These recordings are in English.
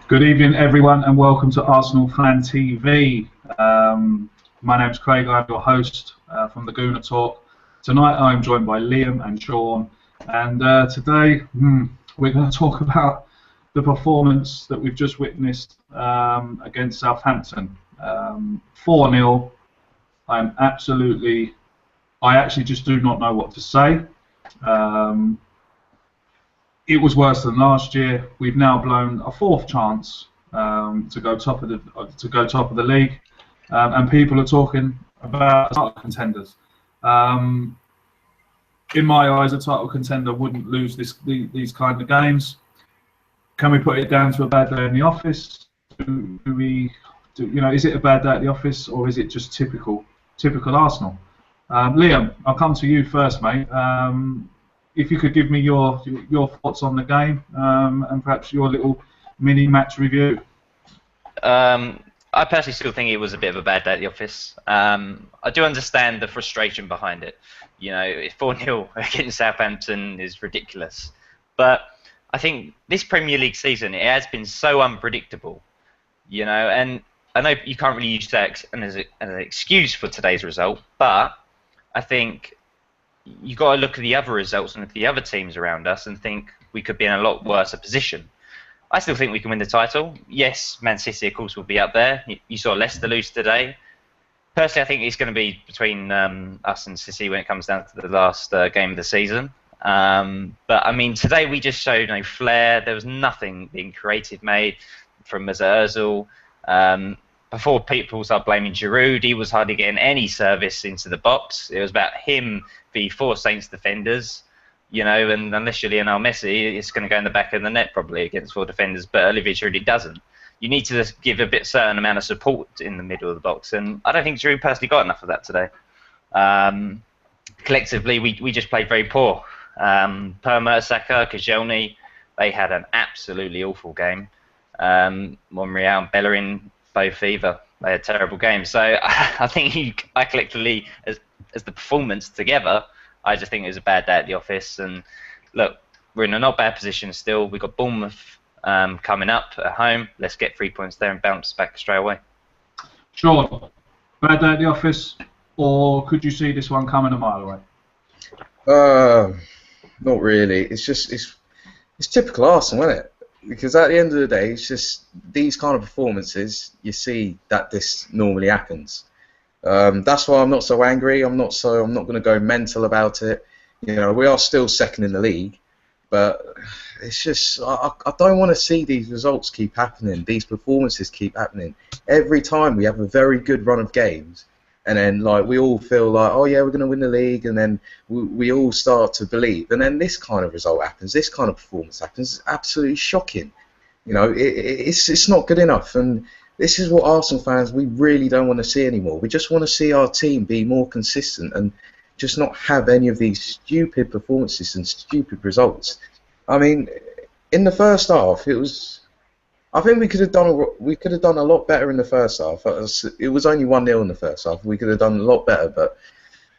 Good evening, everyone, and welcome to Arsenal Fan TV. My name's Craig. I'm your host from the Gooner Talk. Tonight, I'm joined by Liam and Sean, and today we're going to talk about the performance that we've just witnessed against Southampton. 4-0. I actually just do not know what to say. It was worse than last year. We've now blown a fourth chance to go top of the league, and people are talking about title contenders. In my eyes, a title contender wouldn't lose these kind of games. Can we put it down to a bad day in the office? Is it a bad day at the office, or is it just typical Arsenal? Liam, I'll come to you first, mate. If you could give me your thoughts on the game and perhaps your little mini match review. I personally still think it was a bit of a bad day at the office. I do understand the frustration behind it. 4-0 against Southampton is ridiculous. But I think this Premier League season, it has been so unpredictable. And I know you can't really use that as an excuse for today's result, but I think you've got to look at the other results and the other teams around us and think we could be in a lot worse a position. I still think we can win the title. Yes, Man City, of course, will be up there. You saw Leicester lose today. Personally, I think it's going to be between us and City when it comes down to the last game of the season. But, I mean, today we just showed no flair. There was nothing being creative made from Mesut Ozil. Before people start blaming Giroud, he was hardly getting any service into the box. It was about him v 4 Saints defenders, and unless you're Lionel Messi, it's going to go in the back of the net probably against 4 defenders, but Olivier Giroud doesn't. You need to just give a certain amount of support in the middle of the box, and I don't think Giroud personally got enough of that today. Collectively, we just played very poor. Saka, Koscielny, they had an absolutely awful game. Monreal and Bellerin, both either. They had terrible games. So I think I collectively, as the performance together, I just think it was a bad day at the office. And look, we're in a not bad position still. We've got Bournemouth coming up at home. Let's get 3 points there and bounce back straight away. Sure. Bad day at the office, or could you see this one coming a mile away? Not really. It's typical Arsenal, isn't it? Because at the end of the day, it's just these kind of performances, you see that this normally happens. That's why I'm not so angry. I'm not going to go mental about it. We are still second in the league, but it's just I don't want to see these results keep happening. These performances keep happening every time we have a very good run of games, and then we all feel like, oh yeah, we're going to win the league, and then we all start to believe, and then this kind of result happens, this kind of performance happens. It's absolutely shocking. It's not good enough, and this is what Arsenal fans, we really don't want to see anymore. We just want to see our team be more consistent and just not have any of these stupid performances and stupid results. I mean, in the first half, I think we could have done a lot better in the first half. It was only 1-0 in the first half. We could have done a lot better, but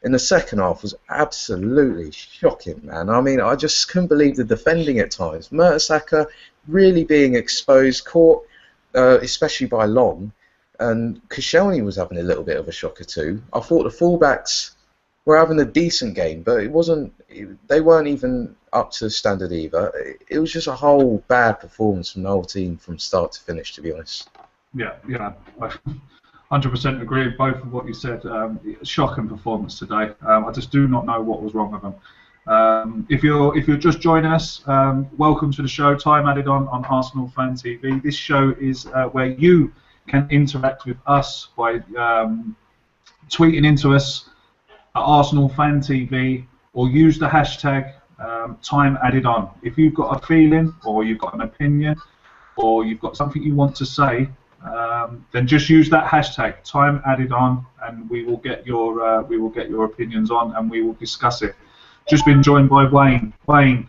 in the second half was absolutely shocking, man. I mean, I just couldn't believe the defending at times. Saka really being exposed, caught, especially by Long, and Koscielny was having a little bit of a shocker too. I thought the fullbacks were having a decent game, but they weren't even up to standard either. It was just a whole bad performance from the whole team from start to finish, to be honest. Yeah, I 100% agree with both of what you said. Shocking performance today. I just do not know what was wrong with them. If you're just joining us, welcome to the show. Time added on Arsenal Fan TV. This show is where you can interact with us by tweeting into us at Arsenal Fan TV, or use the hashtag Time Added On. If you've got a feeling, or you've got an opinion, or you've got something you want to say, then just use that hashtag Time Added On, and we will get your opinions on, and we will discuss it. Just been joined by Wayne. Wayne,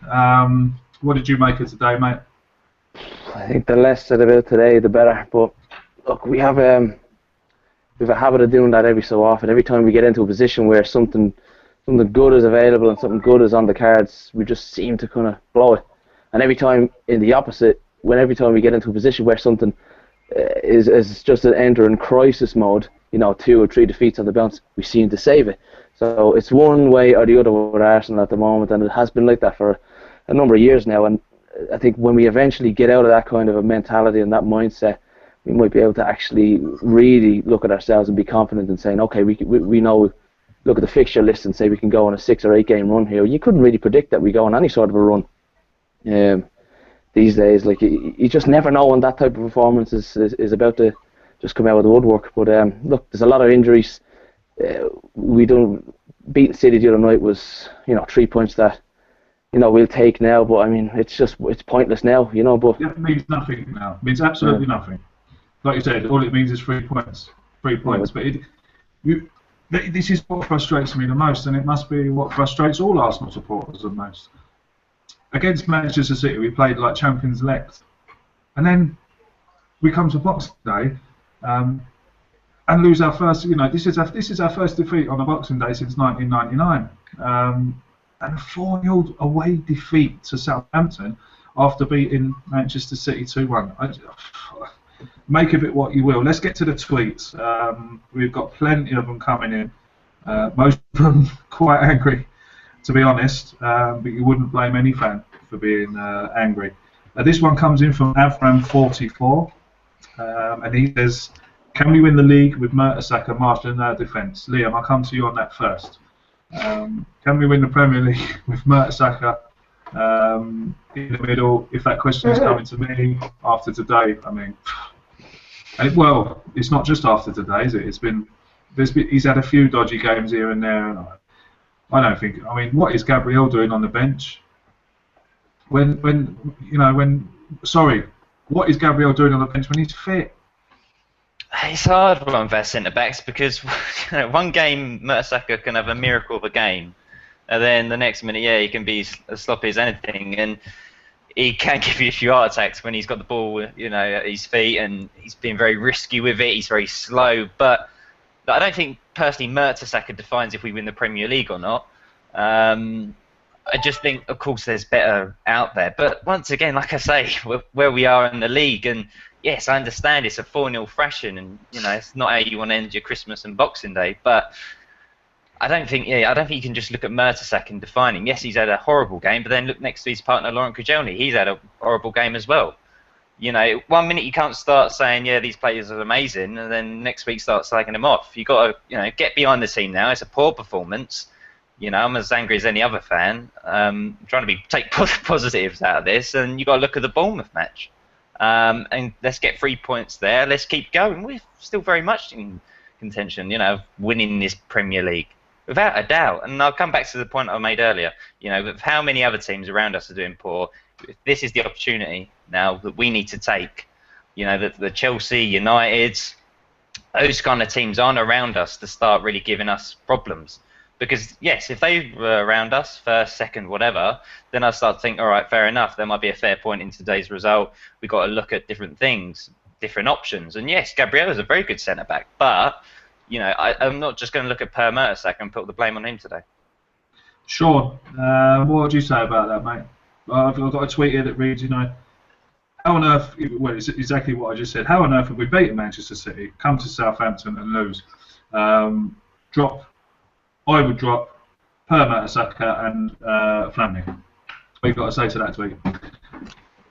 what did you make of today, mate? I think the less said about today, the better. But look, we have a habit of doing that every so often. Every time we get into a position where something good is available and something good is on the cards, we just seem to kind of blow it. And every time in the opposite, when every time we get into a position where something is just an entering crisis mode, 2 or 3 defeats on the bounce, we seem to save it. So it's one way or the other with Arsenal at the moment, and it has been like that for a number of years now. And I think when we eventually get out of that kind of a mentality and that mindset, we might be able to actually really look at ourselves and be confident in saying, okay, we know, look at the fixture list and say we can go on a 6 or 8 game run here. You couldn't really predict that we go on any sort of a run these days. Like, you just never know when that type of performance is about to just come out of the woodwork. But look, there's a lot of injuries. We don't beat City the other night was 3 points that we'll take now, but I mean it's pointless now, But it means nothing now. It means absolutely nothing. Like you said, all it means is 3 points. 3 points. But this is what frustrates me the most, and it must be what frustrates all Arsenal supporters the most. Against Manchester City, we played like champions-elect, and we come to Boxing Day and lose our first. This is our first defeat on a Boxing Day since 1999, and a 4-0 away defeat to Southampton after beating Manchester City 2-1. Make of it what you will. Let's get to the tweets. We've got plenty of them coming in. Most of them quite angry, to be honest, but you wouldn't blame any fan for being angry. This one comes in from Avram44, and he says, can we win the league with Mertesacker marshalling our defence? Liam, I'll come to you on that first. Can we win the Premier League with Mertesacker in the middle? If that question is coming to me after today, I mean, well, it's not just after today, is it? He's had a few dodgy games here and there, and I don't think. I mean, what is Gabriel doing on the bench? What is Gabriel doing on the bench when he's fit? It's hard for one of our centre backs because one game Mertesacker can have a miracle of a game, and then the next minute, he can be as sloppy as anything, and he can give you a few heart attacks when he's got the ball, at his feet, and he's being very risky with it. He's very slow, but I don't think personally Mertesacker defines if we win the Premier League or not. I just think, of course, there's better out there, but once again, like I say, where we are in the league, and yes, I understand it's a 4-0 thrashing, and it's not how you want to end your Christmas and Boxing Day, but I don't think you can just look at Mertesacker and define him. Yes, he's had a horrible game, but then look next to his partner Laurent Koscielny. He's had a horrible game as well. 1 minute you can't start saying, these players are amazing, and then next week start slagging them off. You've got to get behind the team now. It's a poor performance. I'm as angry as any other fan. I'm trying to take positives out of this, and you've got to look at the Bournemouth match. And let's get 3 points there. Let's keep going. We're still very much in contention, winning this Premier League. Without a doubt. And I'll come back to the point I made earlier. With how many other teams around us are doing poor, this is the opportunity now that we need to take. The Chelsea, United, those kind of teams aren't around us to start really giving us problems. Because, yes, if they were around us, first, second, whatever, then I start to think, all right, fair enough, there might be a fair point in today's result. We've got to look at different things, different options. And, yes, Gabriel is a very good centre-back, but, I'm not just going to look at Per Mertesacker and put the blame on him today. Sean, what would you say about that, mate? I've got a tweet here that reads, how on earth, well, it's exactly what I just said, how on earth have we beaten Manchester City, come to Southampton and lose? I would drop Per Mertesacker and Flamini. What you got to say to that tweet?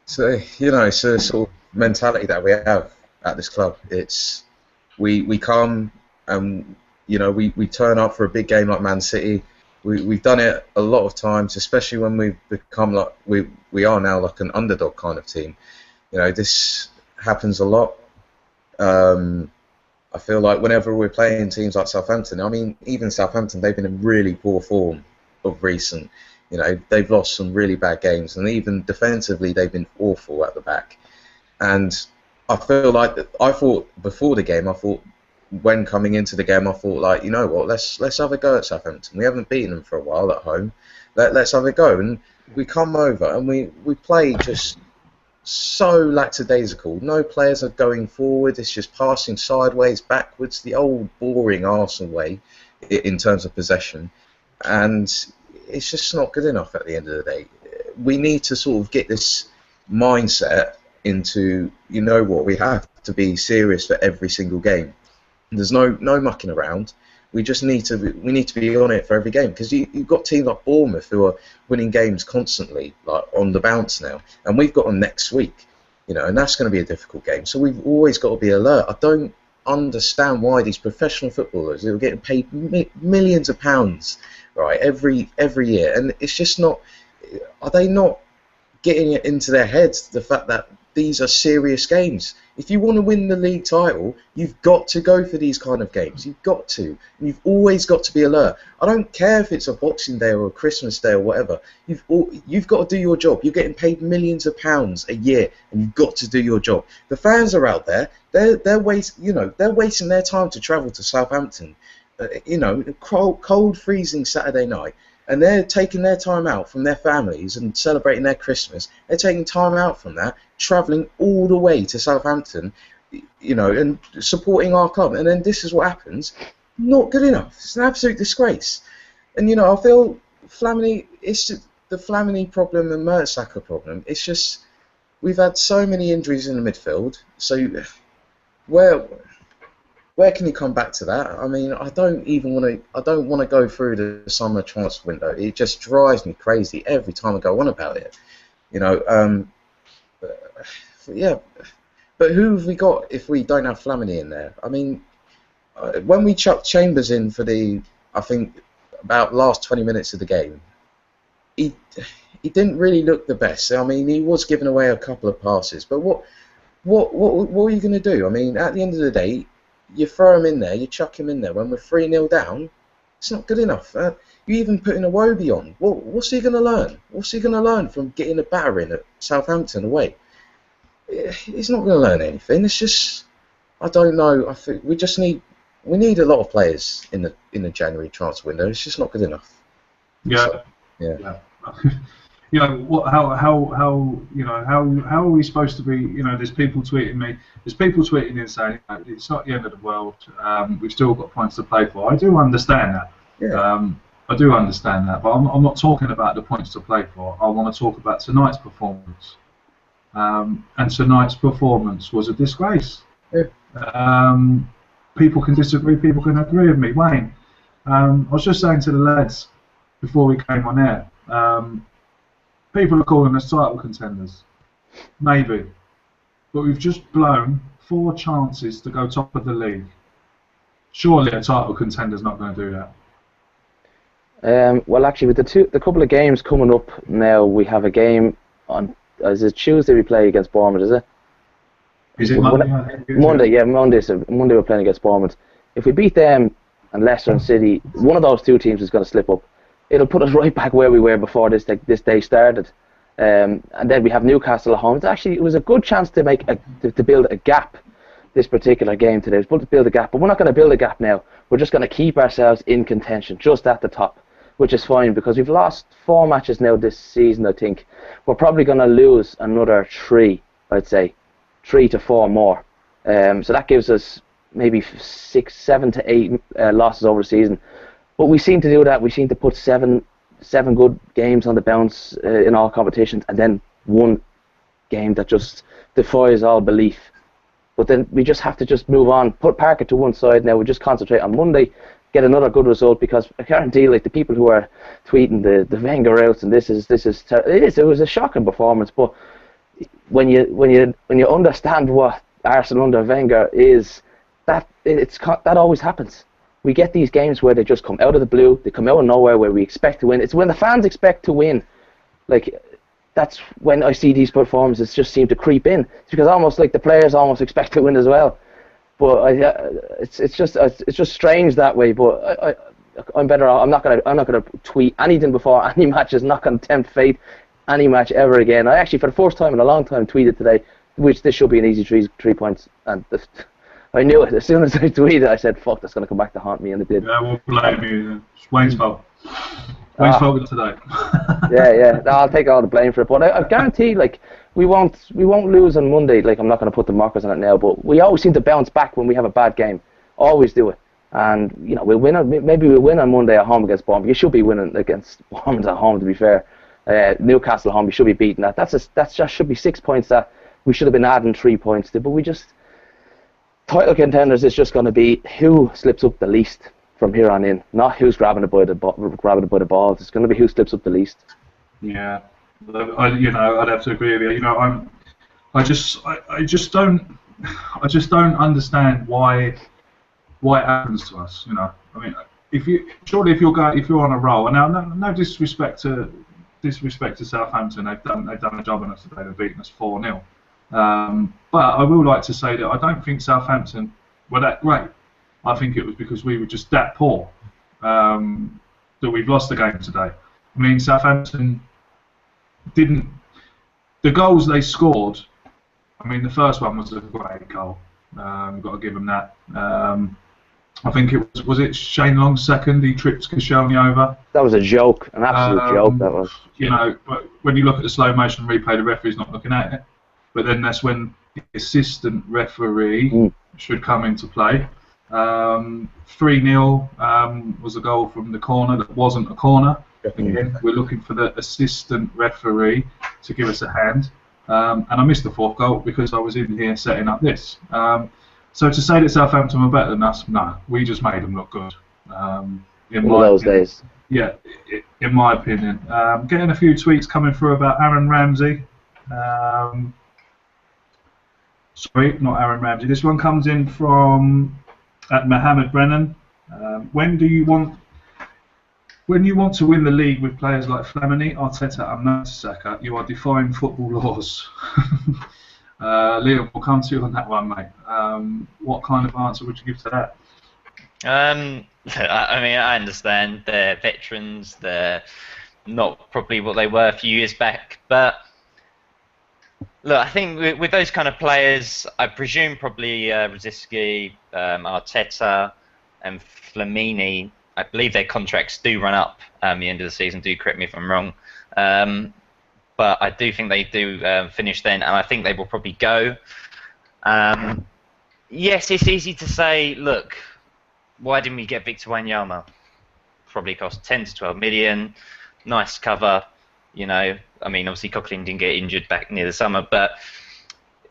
So, it's a sort of mentality that we have at this club. It's we come and we turn up for a big game like Man City. We've done it a lot of times, especially when we've become like we are now like an underdog kind of team. This happens a lot. I feel like whenever we're playing teams like Southampton, I mean, even Southampton, they've been in really poor form of recent. They've lost some really bad games, and even defensively, they've been awful at the back. And I feel like I thought before the game, when coming into the game, I thought like, what, let's have a go at Southampton. We haven't beaten them for a while at home. Let's have a go. And we come over and we play just so lackadaisical. No players are going forward. It's just passing sideways, backwards, the old boring Arsenal way in terms of possession. And it's just not good enough at the end of the day. We need to sort of get this mindset into, you know what, we have to be serious for every single game. There's no mucking around. We just need to be on it for every game, because you've got teams like Bournemouth who are winning games constantly, like on the bounce now, and we've got them next week, you know, and that's going to be a difficult game. So we've always got to be alert. I don't understand why these professional footballers who are getting paid millions of pounds, right, every year, and it's just not. Are they not getting it into their heads, the fact that these are serious games? If you want to win the league title, you've got to go for these kind of games. You've got to. And you've always got to be alert. I don't care if it's a Boxing Day or a Christmas Day or whatever. You've got to do your job. You're getting paid millions of pounds a year, and you've got to do your job. The fans are out there. They're wasting their time to travel to Southampton, cold freezing Saturday night. And they're taking their time out from their families and celebrating their Christmas. They're taking time out from that, travelling all the way to Southampton, you know, and supporting our club. And then this is what happens. Not good enough. It's an absolute disgrace. And, you know, I feel Flamini, it's just the Flamini problem and Mertesacker problem. It's just, we've had so many injuries in the midfield. So where can you come back to that? I mean, I don't want to go through the summer transfer window. It just drives me crazy every time I go on about it. You know, yeah. But who have we got if we don't have Flamini in there? I mean, when we chucked Chambers in for I think about last 20 minutes of the game, he didn't really look the best. I mean, he was giving away a couple of passes, but what are you going to do? I mean, at the end of the day, you throw him in there, you chuck him in there when we're 3-0 down. It's not good enough. You even put in a Wobie on. Well, what's he going to learn? What's he going to learn from getting a battering at Southampton away? He's not going to learn anything. It's just, I don't know. I think we need a lot of players in the January transfer window. It's just not good enough. Yeah. So, yeah. You know, how are we supposed to be? You know, there's people tweeting me. There's people tweeting in saying, you know, it's not the end of the world. We've still got points to play for. I do understand that. Yeah. I do understand that, but I'm not talking about the points to play for. I want to talk about tonight's performance. And tonight's performance was a disgrace. Yeah. People can disagree. People can agree with me. Wayne, I was just saying to the lads before we came on air. People are calling us title contenders. Maybe. But we've just blown 4 chances to go top of the league. Surely a title contender's not going to do that. Well, actually, with the couple of games coming up now, we have a game on. Is it Tuesday we play against Bournemouth? Is it? Is it Monday? Monday, yeah, Monday. So Monday we're playing against Bournemouth. If we beat them and Leicester and City, one of those 2 teams is going to slip up. It'll put us right back where we were before this day started. And then we have Newcastle at home. It was a good chance to build a gap this particular game today. It was to build a gap, but we're not going to build a gap now. We're just going to keep ourselves in contention, just at the top, which is fine because we've lost 4 matches now this season, I think. We're probably going to lose another 3, I'd say. 3 to 4 more. So that gives us maybe 6, 7 to 8 losses over the season. But we seem to do that. We seem to put 7 good games on the bounce in all competitions, and then 1 game that just defies all belief. But then we just have to just move on, put Parker to one side now. We just concentrate on Monday, get another good result, because I guarantee, like, the people who are tweeting the Wenger outs and it was a shocking performance. But when you understand what Arsenal under Wenger is, that always happens. We get these games where they just come out of the blue, they come out of nowhere, where we expect to win. It's when the fans expect to win. Like, that's when I see these performances just seem to creep in. It's because almost like the players almost expect to win as well. But it's just strange that way. But I'm better off. I'm not gonna tweet anything before any match. Is not gonna tempt fate any match ever again. I actually, for the first time in a long time, tweeted today, which this should be an easy 3 points, and I knew it. As soon as I tweeted, I said, fuck, that's going to come back to haunt me, and it did. Yeah, we'll blame you. It's Wayne's fault. Wayne's fault today. Yeah. No, I'll take all the blame for it. But I guarantee, like, we won't lose on Monday. Like, I'm not going to put the markers on it now, but we always seem to bounce back when we have a bad game. Always do it. And, you know, maybe we'll win on Monday at home against Bournemouth. You should be winning against Bournemouth at home, to be fair. Newcastle at home, you should be beating that. That just should be 6 points that we should have been adding 3 points to, but we just, title contenders is just going to be who slips up the least from here on in, not who's grabbing it by the balls. It's going to be who slips up the least. Yeah, I'd have to agree with you. I just don't understand why it happens to us. I mean, if you're on a roll, and now no disrespect to Southampton, they've done a job on us today. They've beaten us 4-0. But I will like to say that I don't think Southampton were that great. I think it was because we were just that poor that we've lost the game today. I mean, Southampton didn't. The goals they scored. I mean, the first one was a great goal. We've got to give them that. I think it was it Shane Long's second. He tripped Koscielny over. That was a joke, an absolute joke. That was. But when you look at the slow motion replay, the referee's not looking at it. But then that's when the assistant referee should come into play. 3-0 was a goal from the corner that wasn't a corner. Again, we're looking for the assistant referee to give us a hand. And I missed the fourth goal because I was in here setting up this. So to say that Southampton were better than us, no, we just made them look good. In all those days. Yeah, in my opinion. Getting a few tweets coming through about Aaron Ramsey. Sorry, not Aaron Ramsey. This one comes in from Mohammed Brennan. When you want to win the league with players like Flamini, Arteta and Mertesacker, you are defying football laws. Liam, we'll come to you on that one, mate. What kind of answer would you give to that? I mean, I understand they're veterans. They're not probably what they were a few years back, but look, I think with those kind of players, I presume probably Rosicky, Arteta, and Flamini, I believe their contracts do run up at the end of the season. Do correct me if I'm wrong. But I do think they do finish then, and I think they will probably go. Yes, it's easy to say, look, why didn't we get Victor Wanyama? Probably cost 10 to 12 million. Nice cover. I mean, obviously Coughlin didn't get injured back near the summer, but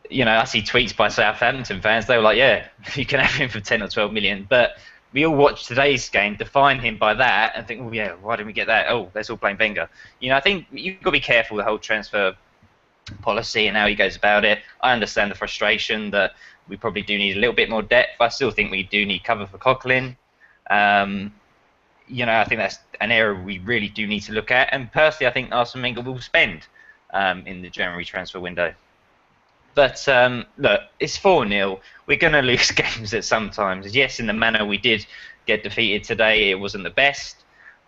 I see tweets by Southampton fans. They were like, "Yeah, you can have him for 10 or 12 million." But we all watched today's game, define him by that, and think, "Well, yeah, why didn't we get that? Oh, let's all blame Wenger." I think you've got to be careful with the whole transfer policy and how he goes about it. I understand the frustration that we probably do need a little bit more depth. I still think we do need cover for Coughlin. I think that's an area we really do need to look at. And personally, I think Arsene Wenger will spend in the January transfer window. But look, it's 4-0. We're going to lose games at some times. Yes, in the manner we did get defeated today, it wasn't the best.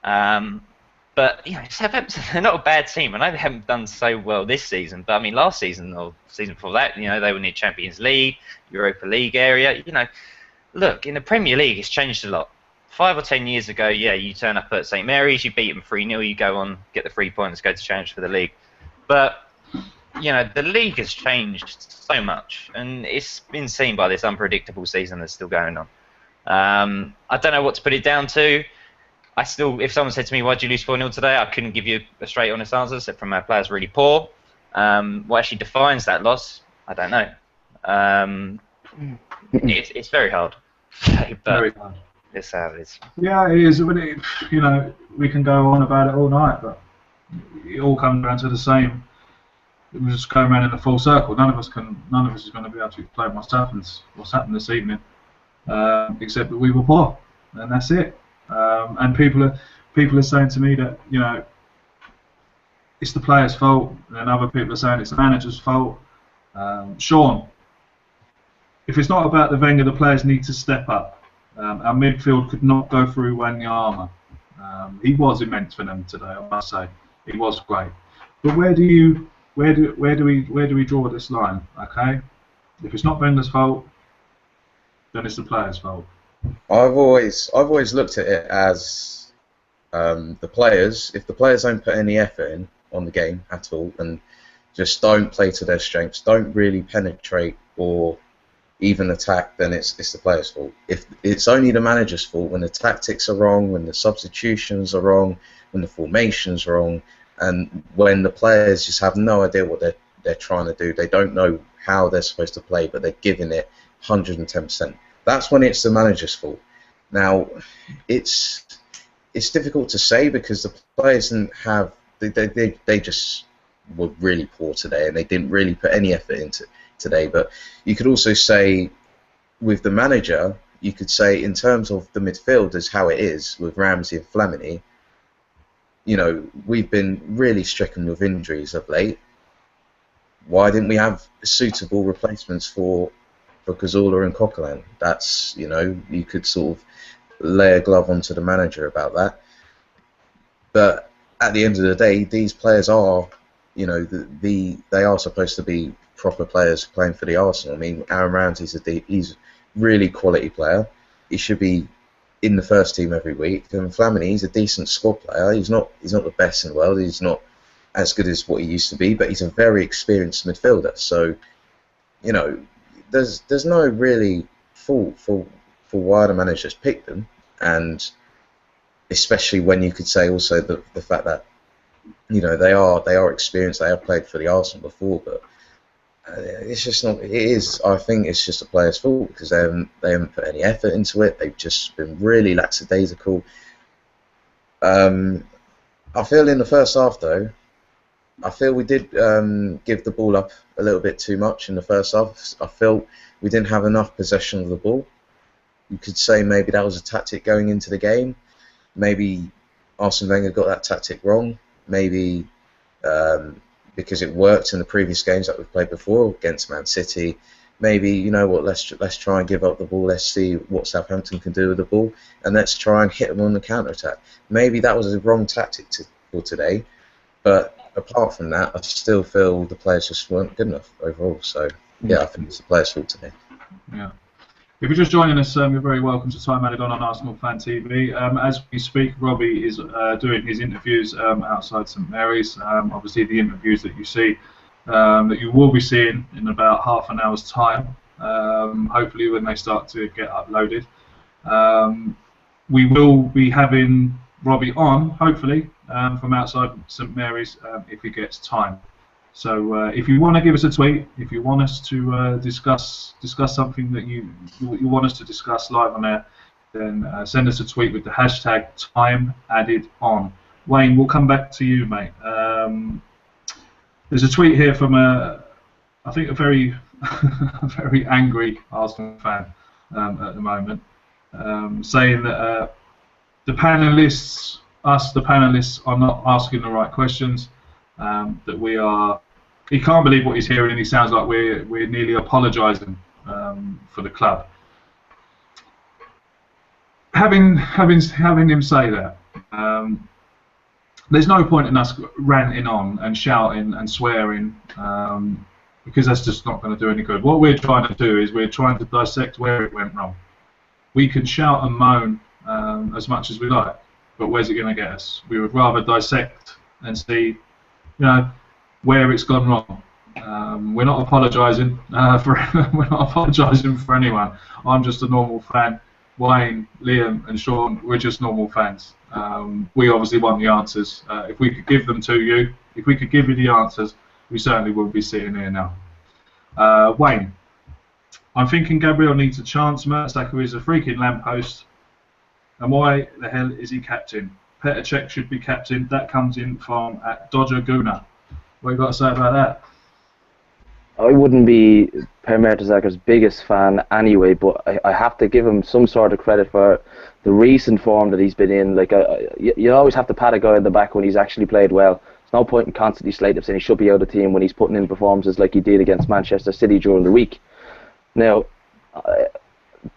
But Southampton, they're not a bad team. I know they haven't done so well this season, but I mean, last season or season before that, they were near Champions League, Europa League area. Look, in the Premier League, it's changed a lot. 5 or 10 years ago, you turn up at St Mary's, you beat them 3-0, you go on, get the 3 points, go to challenge for the league. But the league has changed so much, and it's been seen by this unpredictable season that's still going on. I don't know what to put it down to. If someone said to me, "Why did you lose 4-0 today?" I couldn't give you a straight, honest answer, except from our players really poor. What actually defines that loss, I don't know. It's very hard. But Very hard. It's how it is. Yeah, it is. We can go on about it all night, but it all comes down to the same. We're just going around in a full circle. None of us is going to be able to explain what's happened this evening, except that we were poor, and that's it. And people are saying to me that it's the players' fault, and other people are saying it's the manager's fault. Sean, if it's not about the Wenger, the players need to step up. Our midfield could not go through Wanyama. He was immense for them today, I must say. He was great. But where do we draw this line? Okay, if it's not Wenger's fault, then it's the players' fault. I've always looked at it as the players. If the players don't put any effort in on the game at all and just don't play to their strengths, don't really penetrate or even attack, then it's the players' fault. If it's only the manager's fault when the tactics are wrong, when the substitutions are wrong, when the formation's wrong, and when the players just have no idea what they're trying to do. They don't know how they're supposed to play, but they're giving it 110%. That's when it's the manager's fault. Now, it's difficult to say because the players didn't have. They just were really poor today, and they didn't really put any effort into today. But you could also say with the manager, you could say in terms of the midfielders how it is with Ramsey and Flamini. You know, we've been really stricken with injuries of late. Why didn't we have suitable replacements for Cazorla and Coquelin? That's, you know, you could sort of lay a glove onto the manager about that. But at the end of the day, these players are, you know, they are supposed to be proper players playing for the Arsenal. I mean, Aaron Ramsey's he's really quality player. He should be in the first team every week. And Flamini, he's a decent squad player. He's not the best in the world. He's not as good as what he used to be, but he's a very experienced midfielder. So, you know, there's no really fault for why the managers picked them, and especially when you could say also the fact that, you know, they are experienced. They have played for the Arsenal before, but it's just not. It is. I think it's just the players' fault because they haven't put any effort into it. They've just been really lackadaisical. I feel in the first half though, I feel we did give the ball up a little bit too much in the first half. I felt we didn't have enough possession of the ball. You could say maybe that was a tactic going into the game. Maybe Arsene Wenger got that tactic wrong. Maybe because it worked in the previous games that we've played before against Man City. Maybe, you know what, let's try and give up the ball. Let's see what Southampton can do with the ball, and let's try and hit them on the counter-attack. Maybe that was a wrong tactic for today, but apart from that, I still feel the players just weren't good enough overall. So, yeah, I think it's the players' fault today. Yeah. If you're just joining us, you're very welcome to Time Added On Arsenal Fan TV. As we speak, Robbie is doing his interviews outside St Mary's. Obviously, the interviews that you see, that you will be seeing in about half an hour's time, hopefully when they start to get uploaded. We will be having Robbie on, hopefully, from outside St Mary's if he gets time. So if you want to give us a tweet, if you want us to discuss something that you want us to discuss live on air, then send us a tweet with the hashtag #TimeAddedOn. Wayne, we'll come back to you, mate. There's a tweet here from I think a very very angry Arsenal fan at the moment, saying that the panelists are not asking the right questions. That we are. He can't believe what he's hearing. He sounds like we're nearly apologising for the club. Having him say that, there's no point in us ranting on and shouting and swearing because that's just not going to do any good. What we're trying to do is we're trying to dissect where it went wrong. We can shout and moan as much as we like, but where's it going to get us? We would rather dissect and see, you know, where it's gone wrong. We're not apologising for anyone. I'm just a normal fan. Wayne, Liam, and Sean, we're just normal fans. We obviously want the answers. If we could give them to you, if we could give you the answers, we certainly wouldn't be sitting here now. Wayne, I'm thinking Gabriel needs a chance. Mertesacker is a freaking lamppost. And why the hell is he captain? Petr Cech should be captain. That comes in from Dodger Guna. What you got to say about that? I wouldn't be Per Mertesacker's biggest fan anyway, but I have to give him some sort of credit for the recent form that he's been in. Like you always have to pat a guy on the back when he's actually played well. There's no point in constantly slating him saying he should be out of the team when he's putting in performances like he did against Manchester City during the week. Now,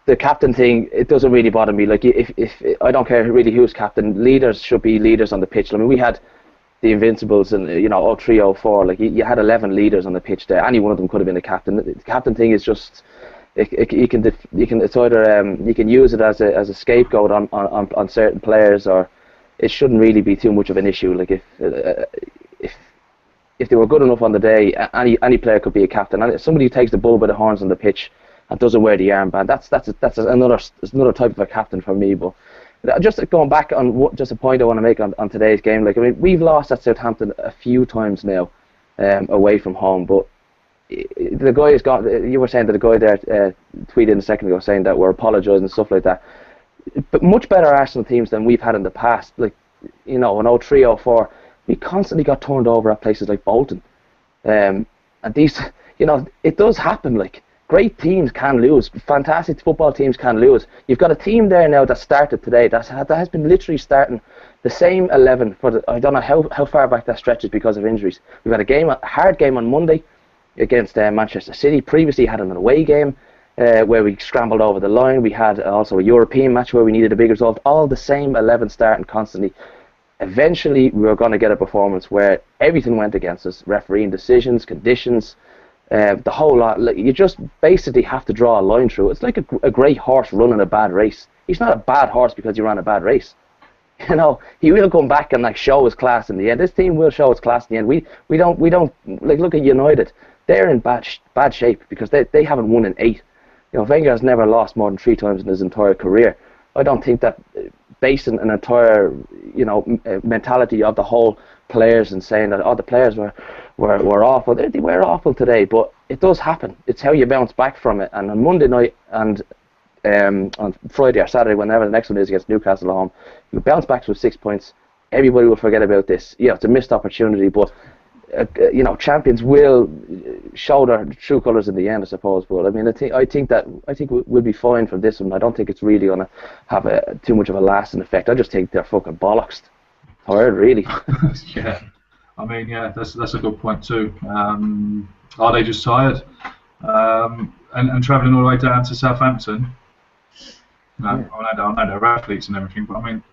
the captain thing, it doesn't really bother me. Like if I don't care really who's captain, leaders should be leaders on the pitch. I mean, we had the Invincibles and 03, 04. Like you had 11 leaders on the pitch there. Any one of them could have been the captain. The captain thing is just you can use it as a scapegoat on certain players, or it shouldn't really be too much of an issue. Like if they were good enough on the day, any player could be a captain. And if somebody takes the bull by the horns on the pitch and doesn't wear the armband, that's another type of a captain for me. But just going back on just a point I want to make on today's game, like I mean, we've lost at Southampton a few times now, away from home. But the guy has got. You were saying that the guy there tweeted a second ago saying that we're apologising and stuff like that. But much better Arsenal teams than we've had in the past. Like, you know, in 03, 04, we constantly got turned over at places like Bolton. And these, you know, it does happen. Like, great teams can lose. Fantastic football teams can lose. You've got a team there now that started today that has been literally starting the same 11 for the, I don't know how far back that stretches because of injuries. We've had a hard game on Monday against Manchester City. Previously had an away game where we scrambled over the line. We had also a European match where we needed a big result. All the same 11 starting constantly. Eventually, we were going to get a performance where everything went against us. Refereeing decisions, conditions, the whole lot. You just basically have to draw a line through it. It's like a great horse running a bad race. He's not a bad horse because he ran a bad race. You know, he will come back and like show his class in the end. This team will show its class in the end. We don't like, look at United. They're in bad shape because they haven't won in 8. You know, Wenger has never lost more than 3 times in his entire career. I don't think that basing an entire, you know, mentality of the whole players and saying that the players were awful. They were awful today, but it does happen. It's how you bounce back from it. And on Monday night and on Friday or Saturday, whenever the next one is against Newcastle at home, you bounce back with 6 points. Everybody will forget about this. Yeah, it's a missed opportunity, but you know, champions will show their true colours in the end, I suppose. But I mean, I think we'll be fine from this one. I don't think it's really going to have too much of a lasting effect. I just think they're fucking bollocks. Tired, really. Yeah, I mean, yeah, that's a good point too. Are they just tired? And travelling all the way down to Southampton. No, yeah. I know they're athletes and everything, but I mean,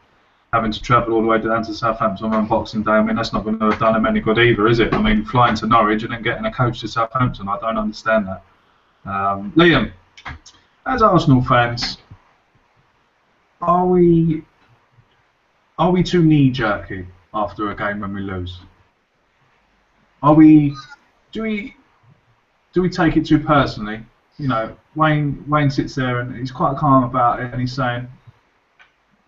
having to travel all the way down to Southampton on Boxing Day, I mean, that's not going to have done them any good either, is it? I mean, flying to Norwich and then getting a coach to Southampton, I don't understand that. Liam, as Arsenal fans, are we too knee-jerky after a game when we lose? Do we take it too personally? You know, Wayne sits there and he's quite calm about it, and he's saying,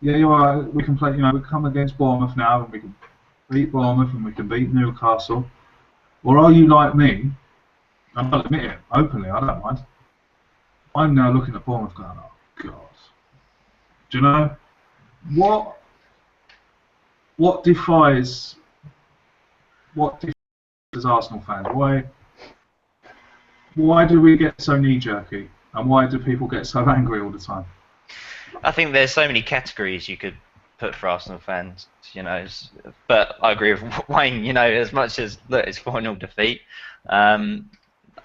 yeah, you're right, we can play, you know, we come against Bournemouth now and we can beat Bournemouth and we can beat Newcastle. Or are you like me? And I'll admit it openly, I don't mind. I'm now looking at Bournemouth going, oh God. Do you know what defies as Arsenal fans? Why do we get so knee jerky? And why do people get so angry all the time? I think there's so many categories you could put for Arsenal fans, you know. But I agree with Wayne. You know, as much as look, it's 4-0 defeat. I'm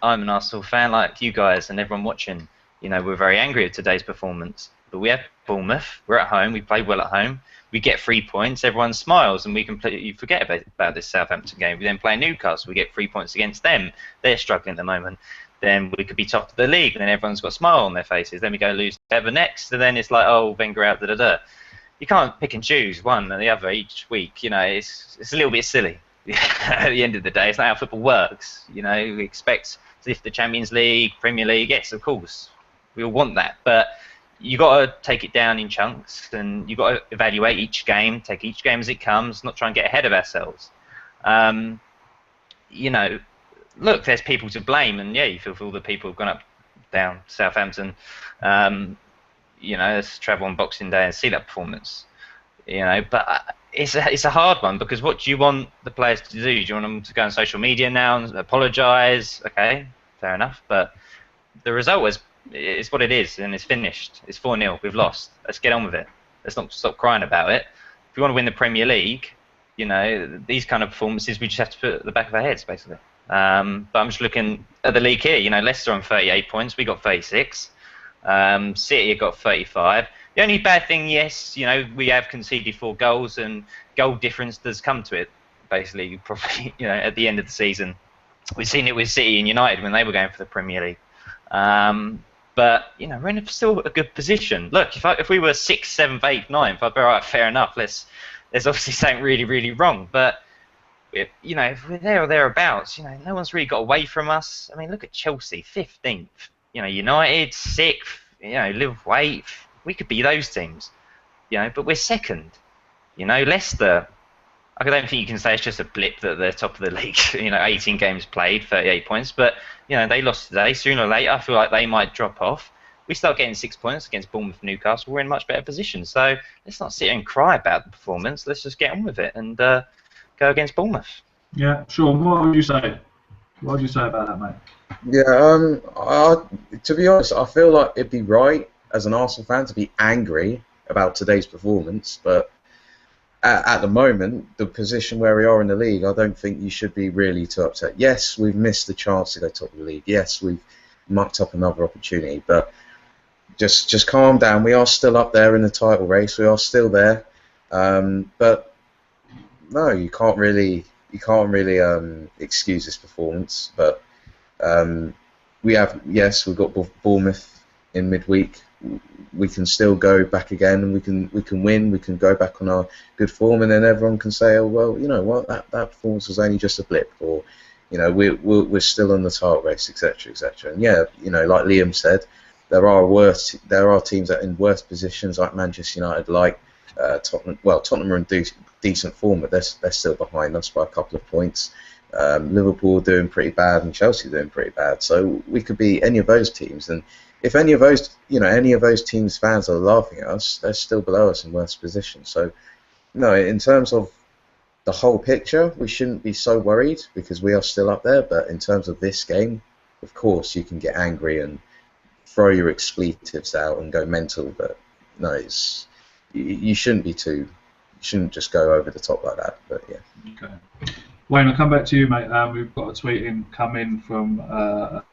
an Arsenal fan, like you guys and everyone watching. You know, we're very angry at today's performance. But we have Bournemouth. We're at home. We played well at home. We get 3 points. Everyone smiles, and we completely forget about this Southampton game. We then play Newcastle. We get 3 points against them. They're struggling at the moment. Then we could be top of the league, and then everyone's got a smile on their faces. Then we go lose to Ever next, and then it's like, oh, Wenger out, da-da-da. You can't pick and choose one and the other each week. You know, it's a little bit silly. At the end of the day, it's not how football works. You know, we expect to lift the Champions League, Premier League. Yes, of course, we all want that, but you got to take it down in chunks, and you got to evaluate each game, take each game as it comes, not try and get ahead of ourselves. You know. Look, there's people to blame, and yeah, you feel for all the people who've gone up, down Southampton. You know, let's travel on Boxing Day and see that performance. You know, but it's a hard one because what do you want the players to do? Do you want them to go on social media now and apologise? Okay, fair enough, but the result is what it is, and it's finished. It's 4-0. We've lost. Let's get on with it. Let's not stop crying about it. If we want to win the Premier League, you know, these kind of performances we just have to put at the back of our heads, basically. But I'm just looking at the league here. You know, Leicester on 38 points. We got 36. City have got 35. The only bad thing, yes, you know, we have conceded 4 goals, and goal difference does come to it. Basically, probably, you know, at the end of the season, we've seen it with City and United when they were going for the Premier League. But you know, we're in still a good position. Look, if we were 6th, 7th, 8th, 9th, I'd be all right. Fair enough. There's obviously something really, really wrong, but. You know, if we're there or thereabouts, you know, no one's really got away from us. I mean, look at Chelsea, 15th. You know, United, 6th. You know, Liverpool, 8th. We could be those teams. You know, but we're 2nd. You know, Leicester, I don't think you can say it's just a blip that they're top of the league. 18 games played, 38 points, but they lost today. Sooner or later, I feel like they might drop off. We start getting 6 points against Bournemouth and Newcastle, we're in a much better position. So let's not sit here and cry about the performance. Let's just get on with it and go against Bournemouth. Yeah, Sean, what would you say? What would you say about that, mate? Yeah, to be honest, I feel like it'd be right as an Arsenal fan to be angry about today's performance, but at the moment, the position where we are in the league, I don't think you should be really too upset. Yes, we've missed the chance to go top of the league. Yes, we've mucked up another opportunity, but just calm down. We are still up there in the title race. We are still there, but no, you can't really excuse this performance. But we've got Bournemouth in midweek. We can still go back again, and we can win. We can go back on our good form, and then everyone can say, "Oh well, you know what? That performance was only just a blip," or we're still on the title race, etc., etc. And yeah, like Liam said, there are teams that are in worse positions, like Manchester United, like Tottenham. Well, Tottenham are in decent form, but they're still behind us by a couple of points. Liverpool are doing pretty bad, and Chelsea are doing pretty bad. So we could be any of those teams, and if any of those teams' fans are laughing at us, they're still below us in worse positions. So, no, in terms of the whole picture, we shouldn't be so worried because we are still up there. But in terms of this game, of course, you can get angry and throw your expletives out and go mental. But no, you shouldn't be too. You shouldn't just go over the top like that. But yeah. Okay. Wayne, I'll come back to you, mate. We've got a tweet come in from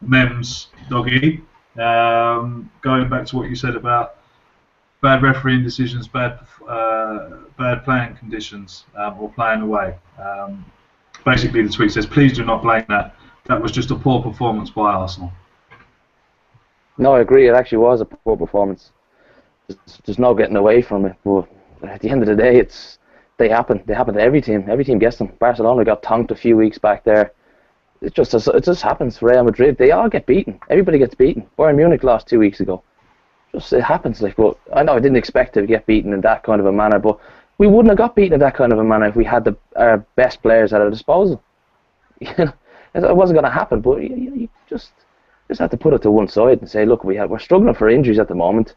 Mems Doggy. Going back to what you said about bad refereeing decisions, bad playing conditions, or playing away. Basically, the tweet says, "Please do not blame that. That was just a poor performance by Arsenal." No, I agree. It actually was a poor performance. There's no getting away from it. But at the end of the day, they happen. They happen to every team. Every team gets them. Barcelona got tonked a few weeks back there. It just happens. Real Madrid, they all get beaten. Everybody gets beaten. Bayern Munich lost 2 weeks ago. It happens. But I know I didn't expect to get beaten in that kind of a manner, but we wouldn't have got beaten in that kind of a manner if we had our best players at our disposal. It wasn't going to happen, but you just have to put it to one side and say, look, we're struggling for injuries at the moment.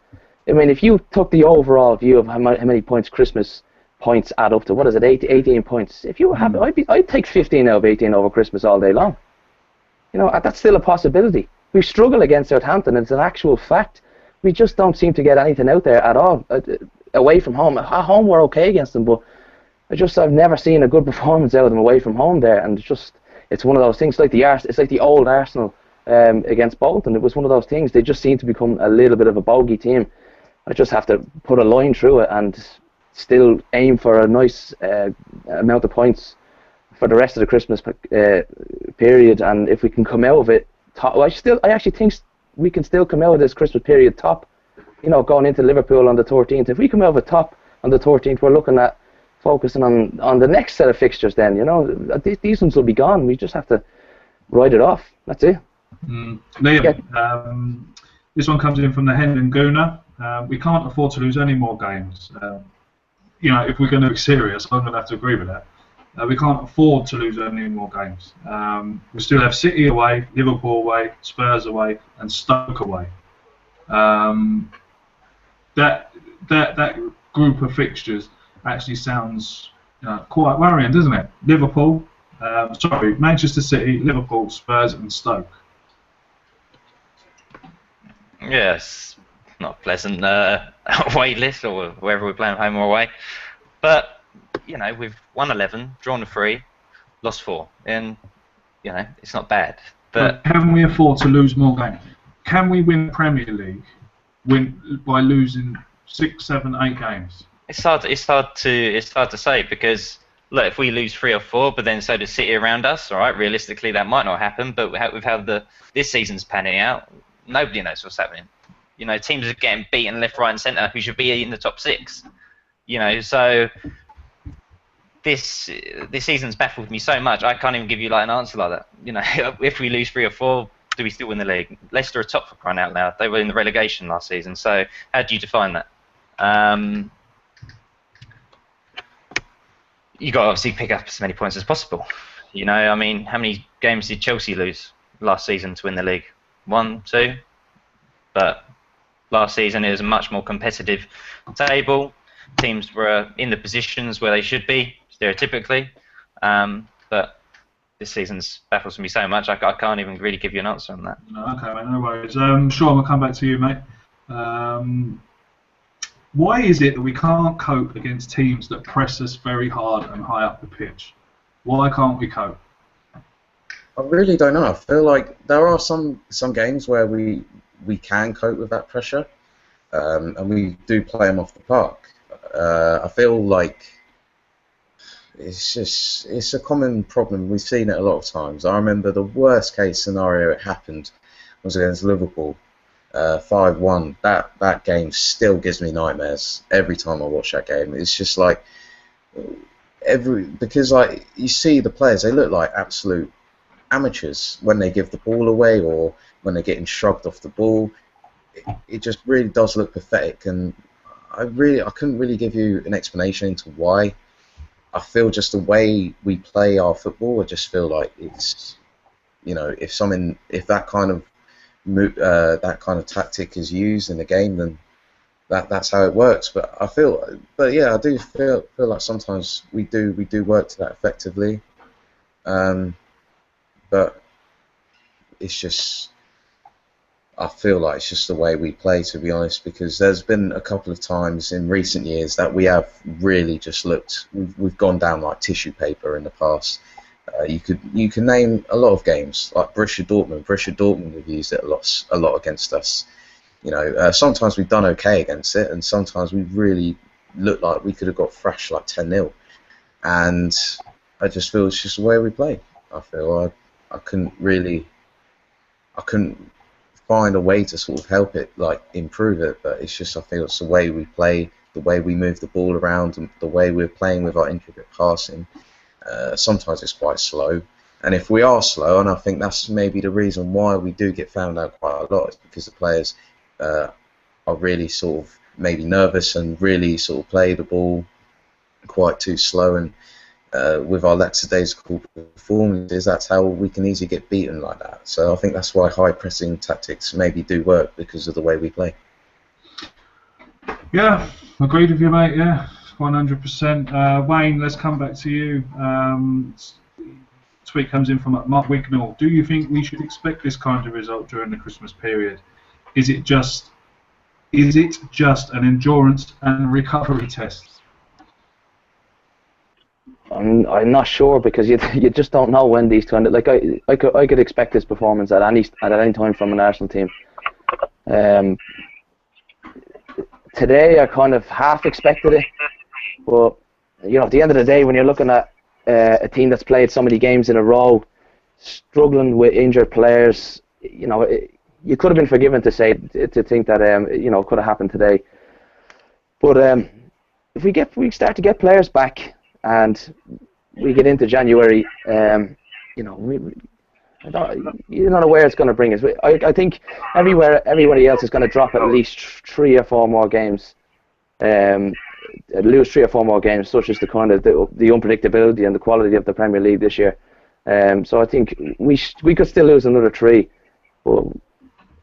I mean, if you took the overall view of how many points Christmas points add up to, what is it, 18 points? If you were happy, I'd take 15 out of 18 over Christmas all day long. That's still a possibility. We struggle against Southampton, and it's an actual fact. We just don't seem to get anything out there at all, away from home. At home we're okay against them, but I've never seen a good performance out of them away from home there, and it's one of those things, it's like the old Arsenal against Bolton. It was one of those things. They just seem to become a little bit of a bogey team. I just have to put a line through it and still aim for a nice amount of points for the rest of the Christmas period, and if we can come out of it top, I actually think we can still come out of this Christmas period top. Going into Liverpool on the 13th. If we come out of it top on the 13th, we're looking at focusing on the next set of fixtures. Then these ones will be gone. We just have to ride it off. That's it. Liam, this one comes in from the Hendon Gooner. We can't afford to lose any more games. If we're going to be serious, I'm going to have to agree with that. We can't afford to lose any more games. We still have City away, Liverpool away, Spurs away, and Stoke away. That group of fixtures actually sounds quite worrying, doesn't it? Manchester City, Liverpool, Spurs, and Stoke. Yes, not a pleasant away list, or wherever we're playing, home or away. But we've won 11, drawn 3, lost 4, and it's not bad. But can we afford to lose more games? Can we win the Premier League by losing 6, 7, 8 games? It's hard to say, because look, if we lose 3 or 4, but then so does City around us. All right, realistically that might not happen. But with how this season's panning out, nobody knows what's happening. Teams are getting beaten left, right, and centre who should be in the top 6. So this season's baffled me so much. I can't even give you an answer like that. If we lose 3 or 4, do we still win the league? Leicester are top, for crying out loud. They were in the relegation last season. So how do you define that? you got to obviously pick up as many points as possible. You know, I mean, how many games did Chelsea lose last season to win the league? 1, 2? But last season it was a much more competitive table. Teams were in the positions where they should be, stereotypically. But this season's baffles me so much, I can't even really give you an answer on that. No, okay, mate, no worries. Sean, we'll come back to you, mate. Why is it that we can't cope against teams that press us very hard and high up the pitch? Why can't we cope? I really don't know. I feel like there are some games where we can cope with that pressure, and we do play them off the park. I feel like it's a common problem. We've seen it a lot of times. I remember the worst case scenario it happened was against Liverpool, 5-1. That game still gives me nightmares every time I watch that game. It's just like because like you see the players, they look like absolute amateurs when they give the ball away or when they're getting shrugged off the ball. It just really does look pathetic, and I couldn't really give you an explanation into why. I feel just the way we play our football, I just feel like it's, you know, if that kind of tactic is used in the game, then that's how it works. But I do feel like sometimes we do work to that effectively. But it's just, I feel like it's just the way we play, to be honest, because there's been a couple of times in recent years that we have really just we've gone down like tissue paper in the past. You can name a lot of games, like Borussia Dortmund. Borussia Dortmund have used it a lot against us. You know, sometimes we've done okay against it, and sometimes we really looked like we could have got thrashed like 10-0. And I just feel it's just the way we play. I feel I couldn't find a way to sort of help it, like improve it, but it's just, I feel it's the way we play, the way we move the ball around, and the way we're playing with our intricate passing. Sometimes it's quite slow, and if we are slow, and I think that's maybe the reason why we do get found out quite a lot, is because the players are really sort of maybe nervous and really sort of play the ball quite too slow, and with our lackadaisical performances, that's how we can easily get beaten like that. So I think that's why high pressing tactics maybe do work, because of the way we play. Yeah, agreed with you, mate. Yeah, 100%. Wayne, let's come back to you. Tweet comes in from Mark Wignall. Do you think we should expect this kind of result during the Christmas period? Is it just an endurance and recovery test? I'm not sure, because you just don't know when these kind of, like, I could expect this performance at any time from an Arsenal team. Today I kind of half expected it, but you know, at the end of the day, when you're looking at a team that's played so many games in a row, struggling with injured players, you know, you could have been forgiven to think that you know, it could have happened today. But if we start to get players back, and we get into January, you know, you don't know where it's going to bring us. I think everybody else is going to drop at least 3 or 4 more games, lose 3 or 4 more games, such as the kind of the unpredictability and the quality of the Premier League this year. So I think we could still lose another 3,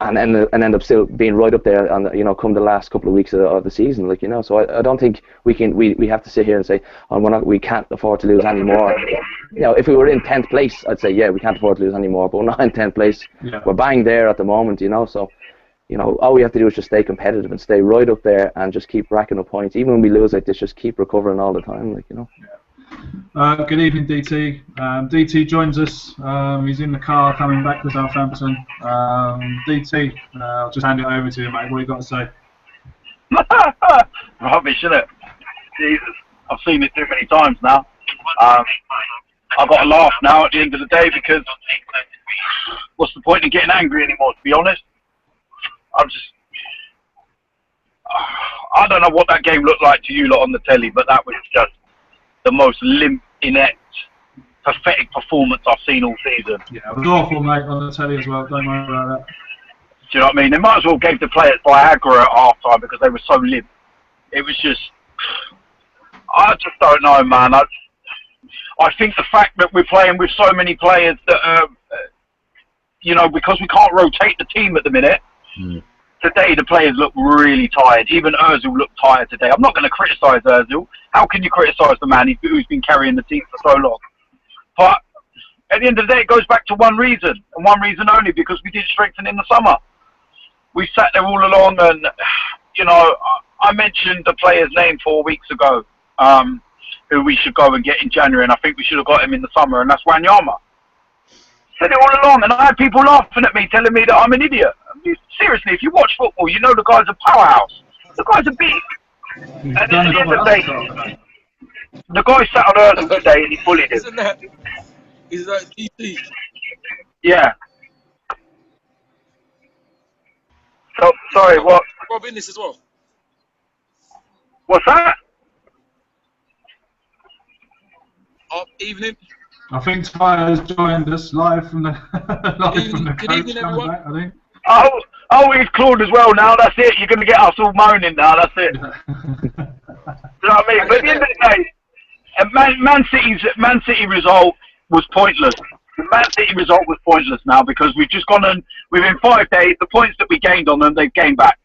and end up still being right up there, on you know, come the last couple of weeks of the season, like, you know. So I don't think we have to sit here and say, oh, we can't afford to lose any more. You know, if we were in 10th place, I'd say, yeah, we can't afford to lose any more, but we're not in 10th place. Yeah. We're bang there at the moment, you know. So, you know, all we have to do is just stay competitive and stay right up there and just keep racking up points. Even when we lose like this, just keep recovering all the time, like, you know. Yeah. Good evening, DT. DT joins us. He's in the car coming back to Southampton. DT, I'll just hand it over to you, mate. What you got to say? Rubbish, isn't it? Jesus, I've seen it too many times now. I've got to laugh now at the end of the day, because what's the point in getting angry anymore, to be honest? I don't know what that game looked like to you lot on the telly, but that was just the most limp, inept, pathetic performance I've seen all season. Yeah, it was awful, mate, on the telly as well. Don't worry about that. Do you know what I mean? They might as well gave the players Viagra at half time, because they were so limp. It was just, I just don't know, man. I think the fact that we're playing with so many players that, you know, because we can't rotate the team at the minute, today the players look really tired. Even Ozil looked tired today. I'm not going to criticise Ozil. How can you criticise the man who's been carrying the team for so long? But at the end of the day, it goes back to one reason, and one reason only, because we did strengthen in the summer. We sat there all along, and, you know, I mentioned the player's name 4 weeks ago, who we should go and get in January, and I think we should have got him in the summer, and that's Wanyama. Said it all along, and I had people laughing at me, telling me that I'm an idiot. I mean, seriously, if you watch football, you know the guy's a powerhouse. The guy's a big. And at the end of the day, the guy sat on Ozil today and he bullied him. Is that DC? Yeah. So, sorry, what? Rob in this as well. What's that? Evening. I think Ty has joined us live from the Good coach evening, coming everyone. back, I think. Oh, he's Claude as well now. That's it. You're going to get us all moaning now. That's it. Do you know what I mean? But at the end of the day, Man City result was pointless. The Man City result was pointless now because we've just gone and within 5 days, the points that we gained on them, they've gained back.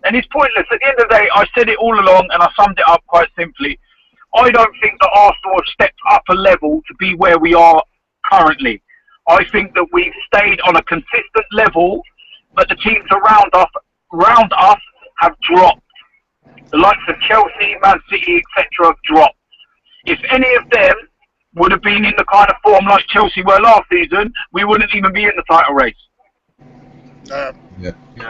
And it's pointless. At the end of the day, I said it all along and I summed it up quite simply. I don't think that Arsenal have stepped up a level to be where we are currently. I think that we've stayed on a consistent level, but the teams around us have dropped. The likes of Chelsea, Man City, etc. have dropped. If any of them would have been in the kind of form like Chelsea were last season, we wouldn't even be in the title race.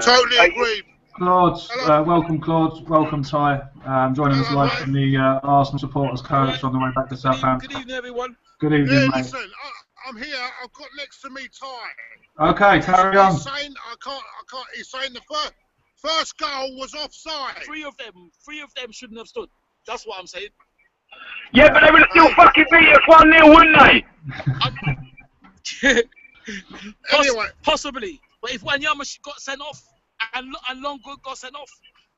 Totally agree. Claude, welcome Claude, welcome Ty, joining us live from the Arsenal supporters coach on the way back to Southampton. Good evening, everyone. Good evening, mate. Listen, I'm here. I've got next to me Ty. Okay, carry on. He's saying He's saying the first goal was offside. Three of them shouldn't have stood. That's what I'm saying. Yeah, but they would have still fucking beat us 1-0, wouldn't they? Anyway. Possibly. But if Wanyama got sent off and Longwood got sent off,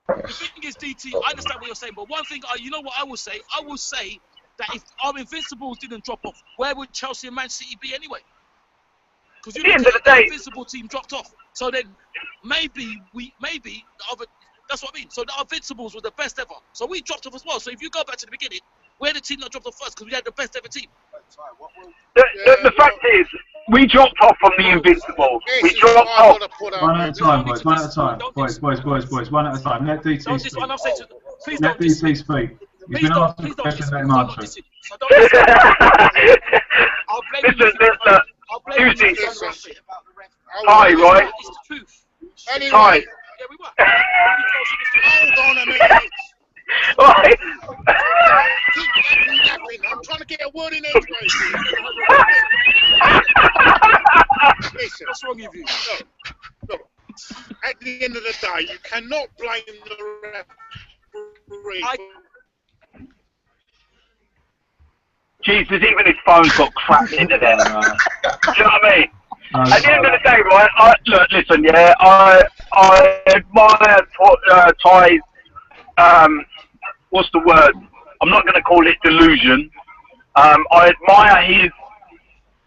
the thing is, DT, I understand what you're saying, but one thing, you know what I will say? I will say that if our Invincibles didn't drop off, where would Chelsea and Man City be anyway? Because you know the Invincible team dropped off. So then maybe the other, that's what I mean. So the Invincibles were the best ever. So we dropped off as well. So if you go back to the beginning, we're the team that dropped off first because we had the best ever team. The fact is, we dropped off from the Invincibles. We dropped off. One at a time, boys. One at a time. Boys. One at a time. Let DT Don't speak. please Let don't diss me. DT speak. He's Please been don't asked a diss question, me. let I'm him not answer. dissing. So don't diss me. I'll blame you. I'll blame you. Duty. Hi, right? It's the truth. Anyway, Hi. Yeah, we were. hold on a minute. Right. Keep yapping. I'm trying to get a word in edgeways here. Listen, What's wrong with you? look. At the end of the day, you cannot blame the referee. Jesus, even his phone's got crap into there. Do you know what I mean? At the end of the day, right? Look, listen, yeah. I admire Ty's. What's the word? I'm not going to call it delusion. I admire his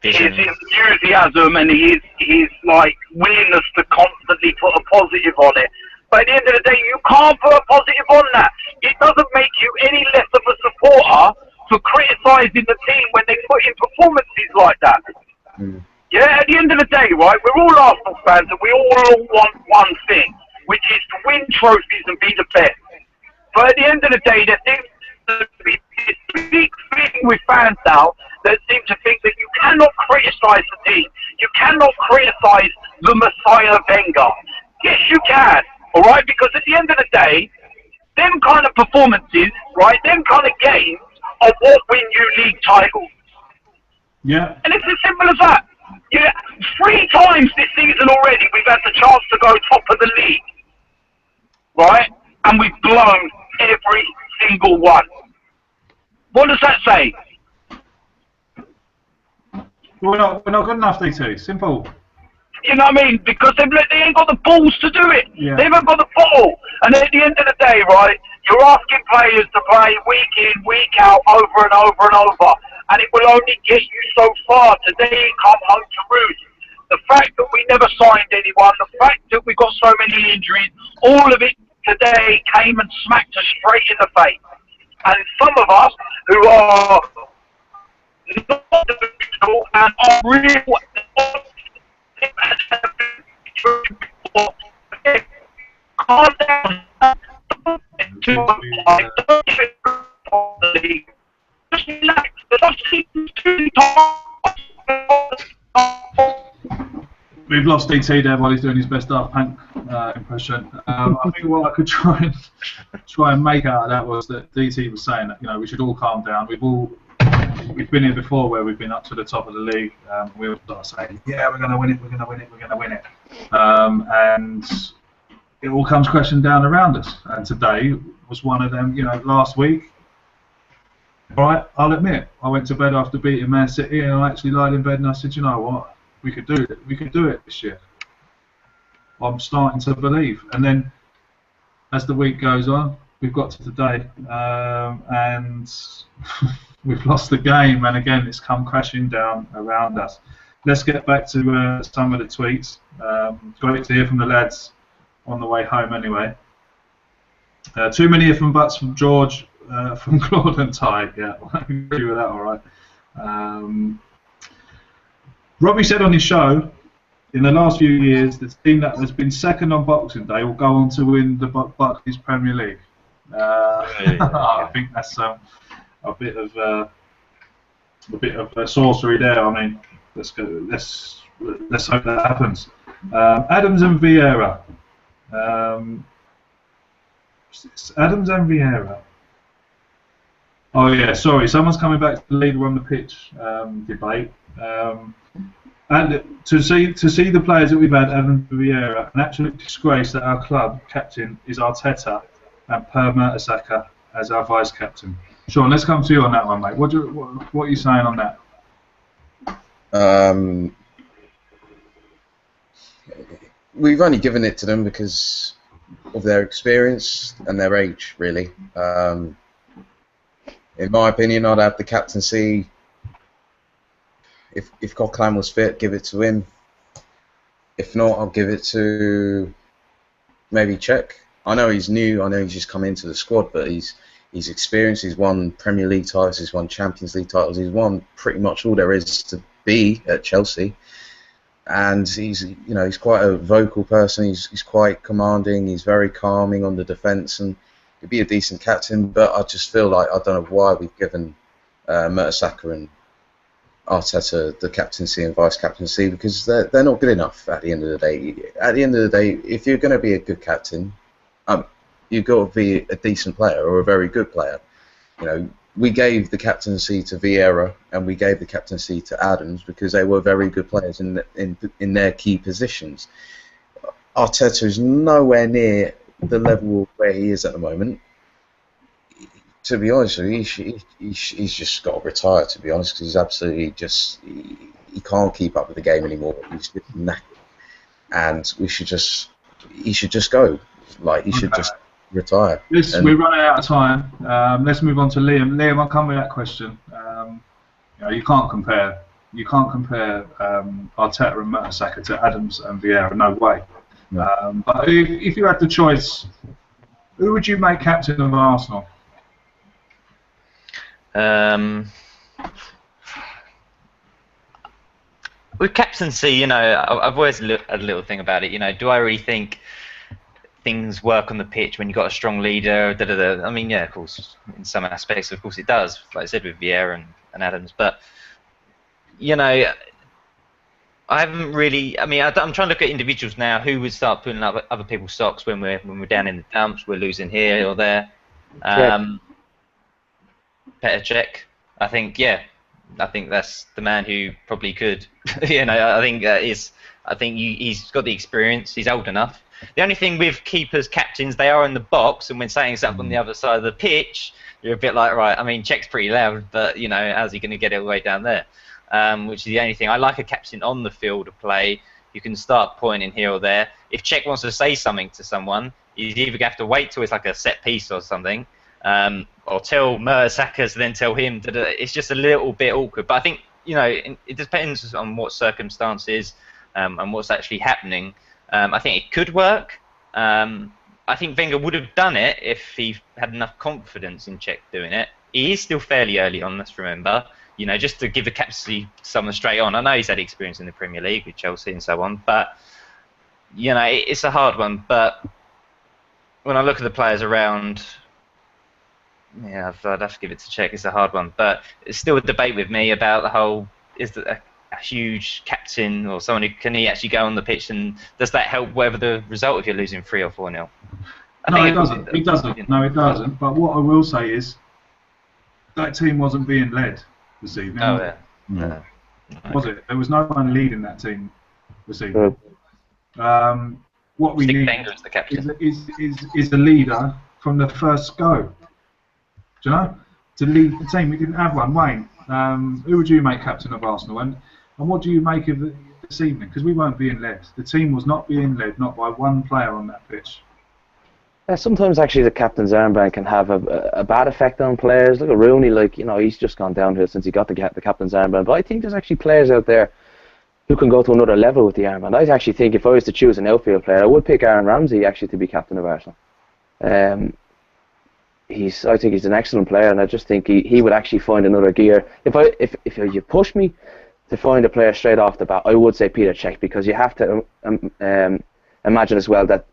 enthusiasm and his like willingness to constantly put a positive on it. But at the end of the day, you can't put a positive on that. It doesn't make you any less of a supporter for criticising the team when they put in performances like that. Yeah, at the end of the day, right, we're all Arsenal fans and we all want one thing, which is to win trophies and be the best. But at the end of the day, there seems to be this big thing with fans now that seem to think that you cannot criticise the team. You cannot criticise the Messiah Wenger. Yes, you can, all right? Because at the end of the day, them kind of performances, right, them kind of games are what win you league titles. Yeah. And it's as simple as that. Yeah, 3 times this season already we've had the chance to go top of the league, right? And we've blown every single one. What does that say? We're not good enough, DT. Simple. You know what I mean? Because they ain't got the balls to do it. Yeah. They haven't got the ball. And at the end of the day, right, you're asking players to play week in, week out, over and over and over. and it will only get you so far. Today it come home to roost. The fact that we never signed anyone, the fact that we got so many injuries, all of it today came and smacked us straight in the face. And some of us who are not delusional and are real, calm down. Don't just relax. We've lost DT there while he's doing his best Daft Punk impression. I think what I could try and make out of that was that DT was saying that we should all calm down. We've been here before where we've been up to the top of the league. We all start saying, yeah, we're going to win it, we're going to win it, we're going to win it, and it all comes crashing down around us. And today was one of them. Last week, right, I'll admit, I went to bed after beating Man City, and I actually lied in bed and I said, you know what? We could do it. We could do it this year. I'm starting to believe. And then, as the week goes on, we've got to today, and we've lost the game. And again, it's come crashing down around us. Let's get back to some of the tweets. Great to hear from the lads on the way home. Anyway, too many if and buts from George, from Claude and Ty. Yeah, I agree with that. All right. Robbie said on his show, in the last few years, the team that has been second on Boxing Day will go on to win the Buckley's Premier League. I think that's a bit of sorcery there. I mean, let's hope that happens. Adams and Vieira. Adams and Vieira. Oh yeah, sorry. Someone's coming back to the leader on the pitch debate. And to see the players that we've had, Adams and Vieira, an absolute disgrace that our club captain is Arteta and Per Mertesacker as our vice captain. Sean, let's come to you on that one, mate. What are you saying on that? We've only given it to them because of their experience and their age, really. In my opinion, I'd have the captaincy. If Coquelin was fit, give it to him. If not, I'll give it to maybe Czech. I know he's new. I know he's just come into the squad, but he's experienced. He's won Premier League titles. He's won Champions League titles. He's won pretty much all there is to be at Chelsea. And he's quite a vocal person. He's quite commanding. He's very calming on the defence, and he'd be a decent captain. But I just feel like I don't know why we've given Mertesacker and Arteta the captaincy and vice captaincy, because they're not good enough at the end of the day. At the end of the day, if you're going to be a good captain, you've got to be a decent player or a very good player. We gave the captaincy to Vieira and we gave the captaincy to Adams because they were very good players in their key positions. Arteta is nowhere near the level where he is at the moment. To be honest with you, he's just got to retire, to be honest, because he's absolutely just... He can't keep up with the game anymore. He's just knackered. And he should just go. He should just retire. We're running out of time. Let's move on to Liam. Liam, I'll come with that question. You can't compare Arteta and Mertesacker to Adams and Vieira. No way. But if you had the choice, who would you make captain of Arsenal? With captaincy, I've always had a little thing about it. Do I really think things work on the pitch when you've got a strong leader? I mean, yeah, of course, in some aspects, of course, it does. Like I said, with Vieira and Adams, but I haven't really. I mean, I'm trying to look at individuals now who would start pulling up other people's socks when we're down in the dumps, we're losing here or there. Petr Cech, I think that's the man who probably could. I think he's got the experience. He's old enough. The only thing with keepers, captains, they are in the box, and when something's up on the other side of the pitch, you're a bit like, right. I mean, Cech's pretty loud, but how's he going to get it all the way down there? Which is the only thing. I like a captain on the field of play. You can start pointing here or there. If Cech wants to say something to someone, he's either going to have to wait till it's like a set piece or something. or tell Mertesacker to then tell him. It's just a little bit awkward. But I think, it depends on what circumstances and what's actually happening. I think it could work. I think Wenger would have done it if he had enough confidence in Cech doing it. He is still fairly early on, let's remember. Just to give the captaincy someone straight on. I know he's had experience in the Premier League with Chelsea and so on, but it's a hard one. But when I look at the players around, yeah, I'd have to give it to Cech. It's a hard one, but it's still a debate with me about the whole: is that a huge captain or someone who can he actually go on the pitch, and does that help whatever the result if you're losing 3 or 4-0? No, it doesn't. It doesn't. No, it doesn't. But what I will say is that team wasn't being led this evening. Oh yeah. No. Was it? There was no one leading that team this evening. What we Stick need Wenger as the captain. is a leader from the first go. Do you know? To lead the team. We didn't have one. Wayne, who would you make captain of Arsenal? And what do you make of this evening? Because we weren't being led. The team was not being led, not by one player on that pitch. Sometimes actually the captain's armband can have a bad effect on players. Look at Rooney, he's just gone downhill since he got the captain's armband. But I think there's actually players out there who can go to another level with the armband. I actually think if I was to choose an outfield player, I would pick Aaron Ramsey actually to be captain of Arsenal. I think he's an excellent player, and I just think he would actually find another gear. If you push me to find a player straight off the bat, I would say Peter Cech, because you have to imagine as well that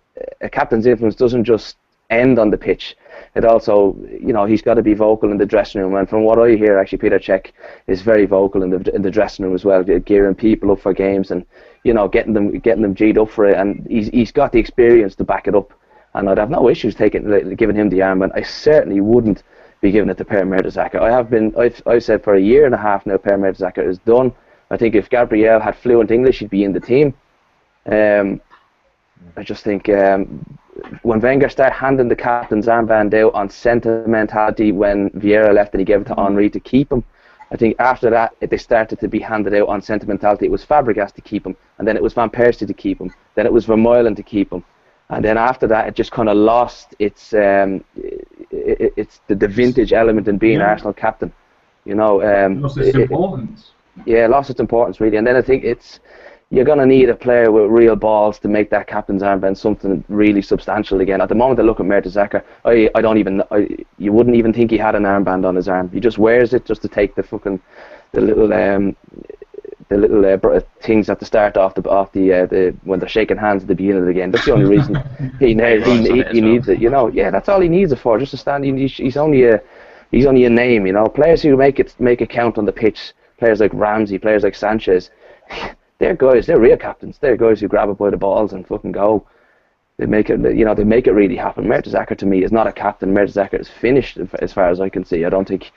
a captain's influence doesn't just end on the pitch. It also, he's got to be vocal in the dressing room. And from what I hear, actually, Peter Cech is very vocal in the dressing room as well, gearing people up for games and getting them G'd up for it. And he's got the experience to back it up. And I'd have no issues giving him the armband. I certainly wouldn't be giving it to Per Mertesacker. I've said for a year and a half now, Per Mertesacker is done. I think if Gabriel had fluent English, he'd be in the team. I just think when Wenger started handing the captain's armband out on sentimentality when Vieira left and he gave it to Henry to keep him, I think after that they started to be handed out on sentimentality. It was Fabregas to keep him, and then it was Van Persie to keep him, then it was Vermeulen to keep him, and then after that it just kind of lost its the vintage element in being Arsenal captain. Lost its importance. Yeah, lost its importance really, and then I think you're going to need a player with real balls to make that captain's armband something really substantial again. At the moment I look at Mertesacker, you wouldn't even think he had an armband on his arm. He just wears it just to take the little things at the start off the when they're shaking hands at the beginning of the game. That's the only reason he needs it. Yeah, that's all he needs it for, just to stand. He's only a name. Players who make it count on the pitch. Players like Ramsey, players like Sanchez. They're guys. They're real captains. They're guys who grab it by the balls and fucking go. They make it. They make it really happen. Mertesacker to me is not a captain. Mertesacker is finished as far as I can see. I don't think.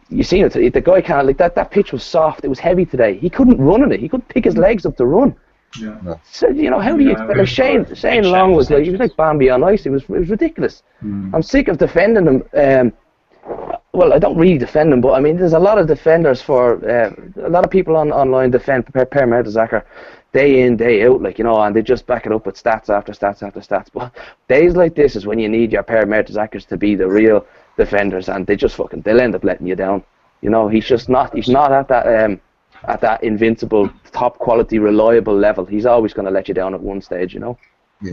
You seen it. The guy can't that pitch was soft. It was heavy today. He couldn't run in it. He couldn't pick his legs up to run. Yeah. So how do you expect? Shane Long was he was like Bambi on ice. It was ridiculous. I'm sick of defending him. Well, I don't really defend him, but I mean, there's a lot of defenders a lot of people online defend Per Mertesacker day in, day out, and they just back it up with stats after stats after stats. But days like this is when you need your Per Mertesackers to be the real defenders, and they'll end up letting you down. He's not at that invincible, top quality, reliable level. He's always going to let you down at one stage. Yeah.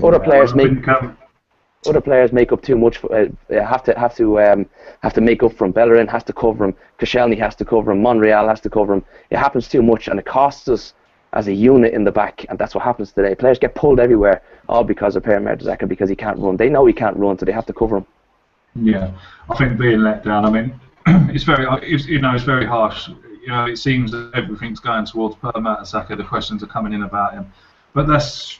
Other players make up too much. Have to make up for him. Bellerin has to cover him. Koscielny has to cover him. Monreal has to cover him. It happens too much, and it costs us as a unit in the back. And that's what happens today. Players get pulled everywhere, all because of Per Mertesacker, because he can't run. They know he can't run, so they have to cover him. Yeah, I think being let down. I mean, it's very harsh. It seems that everything's going towards Per Mertesacker. The questions are coming in about him, but that's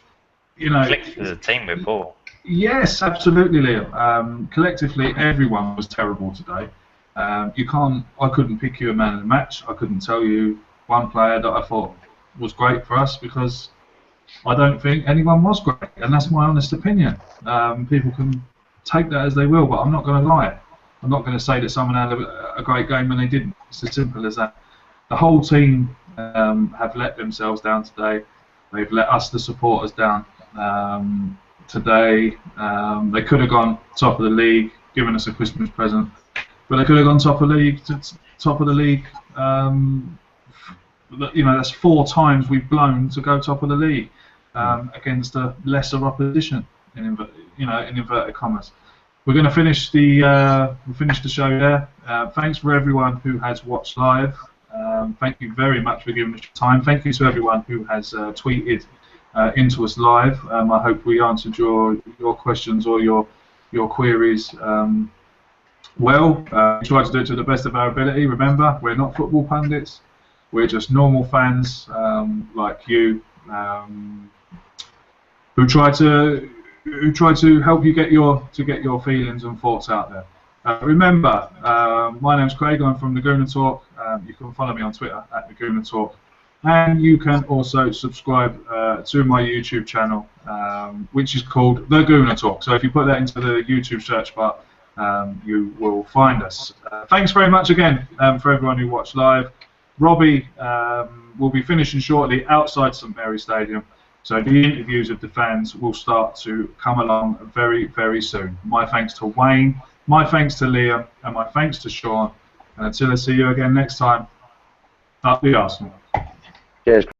Clicked as a team with ball. Yes, absolutely, Liam. Collectively, everyone was terrible today. I couldn't pick you a man of the match. I couldn't tell you one player that I thought was great for us, because I don't think anyone was great, and that's my honest opinion. People can take that as they will, but I'm not going to lie. I'm not going to say that someone had a great game when they didn't. It's as simple as that. The whole team have let themselves down today. They've let us, the supporters, down. Today, they could have gone top of the league. given us a Christmas present. But they could have gone top of the league. You know, that's 4 times we've blown to go top of the league against a lesser opposition. In inverted commas. We're going to finish the show there. Thanks for everyone who has watched live. Thank you very much for giving us your time. Thank you to everyone who has tweeted into us live. I hope we answered your questions or your queries well. We try to do it to the best of our ability. Remember, we're not football pundits. We're just normal fans like you who try to help you get your feelings and thoughts out there. Remember, my name's Craig. I'm from the Gooner Talk. You can follow me on Twitter at the Gooner Talk, and you can also subscribe to my YouTube channel, which is called the Gooner Talk. So if you put that into the YouTube search bar, you will find us. Thanks very much again for everyone who watched live. Robbie will be finishing shortly outside St Mary's Stadium. So the interviews of the fans will start to come along very, very soon. My thanks to Wayne, my thanks to Liam, and my thanks to Sean. And until I see you again next time, up the Arsenal. Cheers.